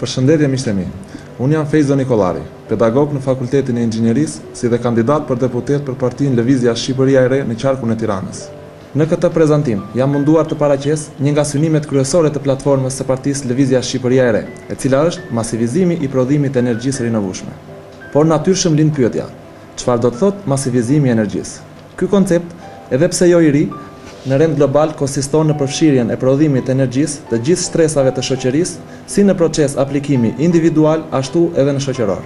Përshëndetje miqtë e mi. Unë jam Fejzo Nikolari, pedagog në Fakultetin e Inxhinierisë, si dhe kandidat për deputet për Partinë Lëvizja Shqipëria e Re në qarkun e Tiranës. Në këtë prezantim jam munduar të paraqes një nga synimet kryesore të platformës së Partisë Lëvizja Shqipëria e Re, e cila është masivizimi i prodhimit të energjisë rinovshme. Por natyrshëm lind pyetja: çfarë do të thotë masivizimi i energjisë? Ky koncept, edhe pse jo i ri, në rend global konsiston në përfshirjen e prodhimit të energjisë të gjithë stresave të shoqërisë, si në proces aplikimi individual, ashtu edhe në shoqëror.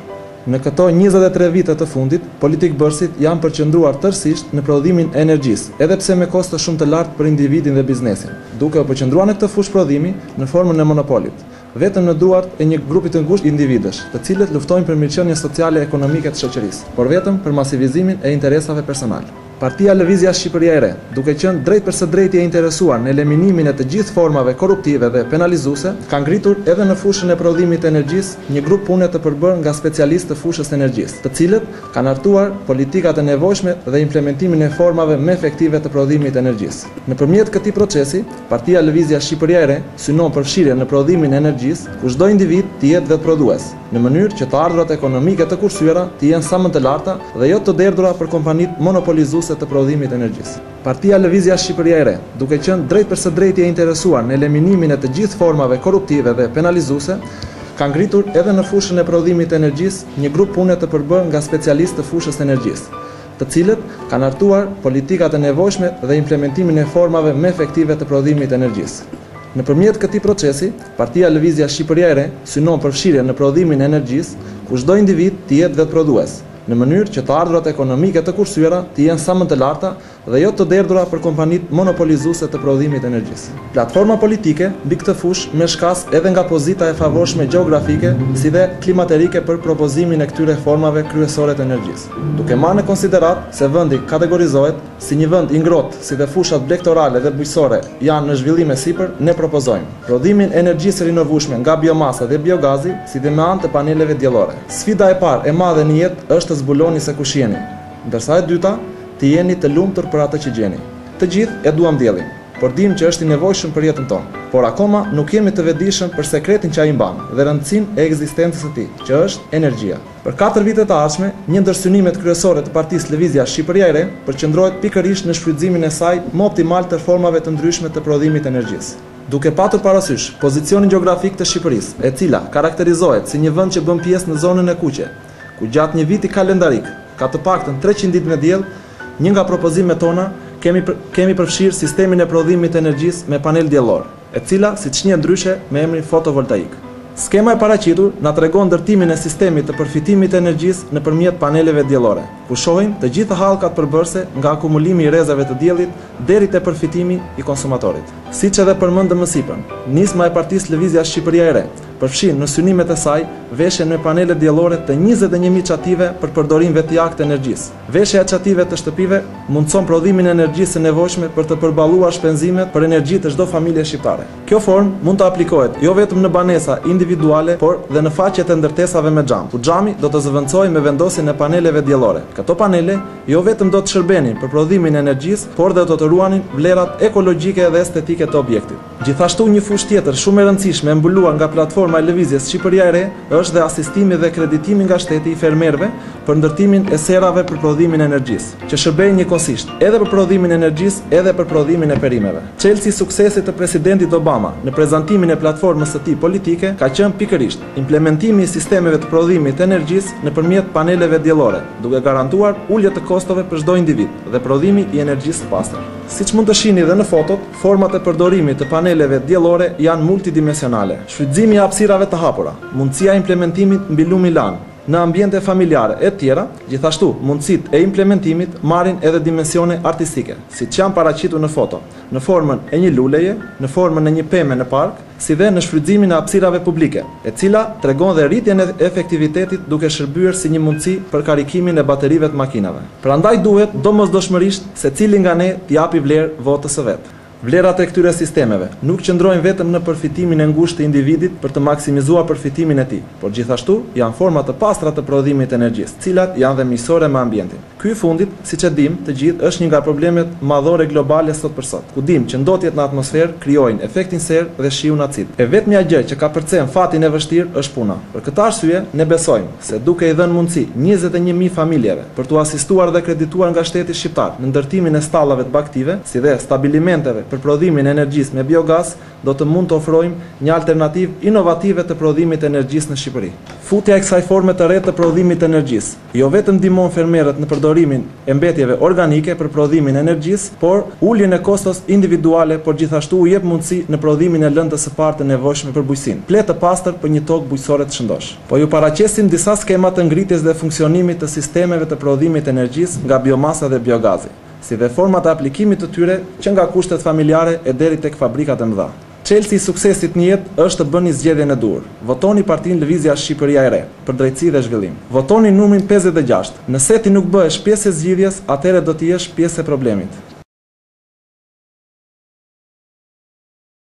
Në këto 23 vite të fundit, politikbërësit janë përqendruar tërësisht në prodhimin e energjisë, edhe pse me kosto shumë të lartë për individin dhe biznesin, duke u përqendruar në këtë fushë prodhimi në formën e monopolit, vetëm në duart e një grupi të ngushtë individësh, të cilët luftojnë për mirëqenien sociale e ekonomike të shoqërisë, por vetëm për masivizimin e interesave personale. Partia Lëvizja Shqipëria e Re, duke qenë drejt për së drejti e interesuar në eliminimin e të gjithë formave korruptive dhe penalizuese, ka ngritur edhe në fushën e prodhimit të energjisë një grup pune të përbërë nga specialistë të fushës energjisë, të cilët kanë hartuar politikat e nevojshme dhe implementimin e formave më efektive të prodhimit të energjisë. Nëpërmjet këtij procesi, Partia Lëvizja Shqipëria e Re synon përfshirjen në prodhimin e energjisë ku çdo individ të jetë vetëprodhues, në mënyrë që të ardhurat ekonomike të kursyeara të jenë sa më të larta dhe jo të derdhura për kompanitë monopolizuese të prodhimit të energjisë. Partia Lëvizja Shqipëria e Re, duke qenë drejt për së drejti e interesuar në eliminimin e të gjithë formave korruptive dhe penalizuese, ka ngritur edhe në fushën e prodhimit të energjisë një grup pune të përbërë nga specialistë të fushës energjisë, të cilët kanë hartuar politikat e nevojshme dhe implementimin e formave më efektive të prodhimit të energjisë. Nëpërmjet këtij procesi, Partia Lëvizja Shqipëria e Re synon përfshirjen në prodhimin e energjisë ku çdo individ të jetë vetëprodhues, në mënyrë që të ardhurat ekonomike të kursyeara të jenë sa më të larta dhe jo të derdhura për kompanitë monopolizuese të prodhimit të energjisë. Platforma politike mbi këtë fushë më shkas edhe nga pozita e favorshme gjeografike, si dhe klimaterike për propozimin e këtyre formave kryesore të energjisë. Duke marrë në konsiderat se vendi kategorizohet si një vend i ngrohtë, si dhe fushat blegtorale dhe bujqësore janë në zhvillim e sipër, ne propozojmë prodhimin e energjisë rinovshme nga biomasa dhe biogazi, si dhe me anë të paneleve diellore. Sfida e parë e madhe në jetë është të zbuloni se kush jeni, ndërsa e dyta, të jeni të lumtur për atë që gjeni. Të gjithë e duam diellin, por dim që është i nevojshëm për jetën tonë, por akoma nuk jemi të vetëdijshëm për sekretin që ai mban dhe rëndësinë e ekzistencës së tij, që është energjia. Për 4 vite të ardhshme, një ndër synimet kryesore të Partisë Lëvizja Shqipëria e Re përqendrohet pikërisht në shfrytëzimin e saj më optimal të formave të ndryshme të prodhimit të energjisë. Duke patur parasysh pozicionin gjeografik të Shqipërisë, e cila karakterizohet si një vend që bën pjesë në zonën e kuqe, ku gjatë një viti kalendarik ka të paktën 300 ditë me diell, një nga propozimet tona kemi përfshirë sistemin e prodhimit të energjisë me panel diellor, e cila siç njihet ndryshe me emrin fotovoltaik. Skema e paraqitur na tregon ndërtimin e sistemit të përfitimit të energjisë nëpërmjet paneleve diellore, ku shohim të gjitha hallkat përbërëse nga akumulimi i rrezave të diellit deri te përfitimi i konsumatorit. Siç edhe përmendëm më sipër, nisma e Partisë Lëvizja Shqipëria e Re përfshin në synimet e saj veshjen me panele diellore të 21.000 çative për përdorim vetjak të energjisë. Veshja e çative të shtëpive mundson prodhimin e energjisë së nevojshme për të përballuar shpenzimet për energji të çdo familje shqiptare. Kjo formë mund të aplikohet jo vetëm në banesa individuale, por dhe në faqet e ndërtesave me xham, ku xhami do të zëvendësohej me vendosjen e paneleve diellore. Këto panele jo vetëm do të shërbenin për prodhimin e energjisë, por dhe do të ruanin vlerat ekologjike dhe estetike të objektit. Gjithashtu një fushë tjetër shumë e rëndësishme e mbuluar nga platforma e Lëvizjes Shqipëria e Re është dhe asistimi dhe kreditimi nga shteti i fermerëve për ndërtimin e serave për prodhimin e energjisë, që shërbejnë njëkohësisht edhe për prodhimin e energjisë, edhe për prodhimin e perimeve. Çelësi i suksesit të presidentit Obama në prezantimin e platformës së tij politike ka qenë pikërisht implementimi i sistemeve të prodhimit të energjisë nëpërmjet paneleve diellore, duke garantuar ulje të kostove për çdo individ dhe prodhimi i energjisë së pastër. Siç mund të shihni dhe në fotot, format e përdorimit të paneleve diellore janë multidimensionale. Shfrytëzimi i hapësirave të hapura, mundësia e implementimit mbi lumi LAN në ambiente familjare e tjera, gjithashtu mundësitë e implementimit marrin edhe dimensione artistike, siç janë paraqitur në foto, në formën e një luleje, në formën e një peme në park, si dhe në shfrytëzimin e hapësirave publike, e cila tregon dhe rritjen e efektivitetit duke shërbyer si një mundësi për karikimin e baterive të makinave. Prandaj duhet domosdoshmërisht secili nga ne t'i japi vlerë votës së vet. Vlerat e këtyre sistemeve nuk qëndrojnë vetëm në përfitimin e ngushtë të individit për të maksimizuar përfitimin e tij, por gjithashtu janë forma të pastra të prodhimit të energjisë, të cilat janë dhe miqësore me ambientin. Ky i fundit, siç e dim të gjithë, është një nga problemet madhore globale sot për sot. Ku dim që ndotjet në atmosferë krijojnë efektin serë dhe shiun acid. E vetmja gjë që ka përcen fatin e vështirë është puna. Për këtë arsye, ne besojmë se duke i dhënë mundësi 21.000 familjeve për t'u asistuar dhe kredituar nga shteti shqiptar në ndërtimin e stallave të baktive, si dhe stabilimenteve për prodhimin e energjisë me biogaz, do të mund të ofrojmë një alternativë inovative të prodhimit të energjisë në Shqipëri. Futja e kësaj forme të re të prodhimit të energjisë jo vetëm ndihmon fermerët në përdorimin e mbetjeve organike për prodhimin e energjisë, por uljen e kostos individuale, por gjithashtu u jep mundësi në prodhimin e lëndës së parë të nevojshme për bujqësinë, pletë të pastër për një tokë bujqësore të shëndosh. Po ju paraqesim disa skema të ngritjes dhe funksionimit të sistemeve të prodhimit të energjisë nga biomasa dhe biogazi, si dhe format e aplikimit të tyre që nga kushtet familjare e deri tek fabrikat e mëdha. Çelësi i suksesit në jetë është të bëni zgjedhjen e dur. Votoni Partinë Lëvizja Shqipëria e Re për drejtësi dhe zhvillim. Votoni numrin 56. Nëse ti nuk bëhesh pjesë e zgjidhjes, atëherë do të jesh pjesë e problemit.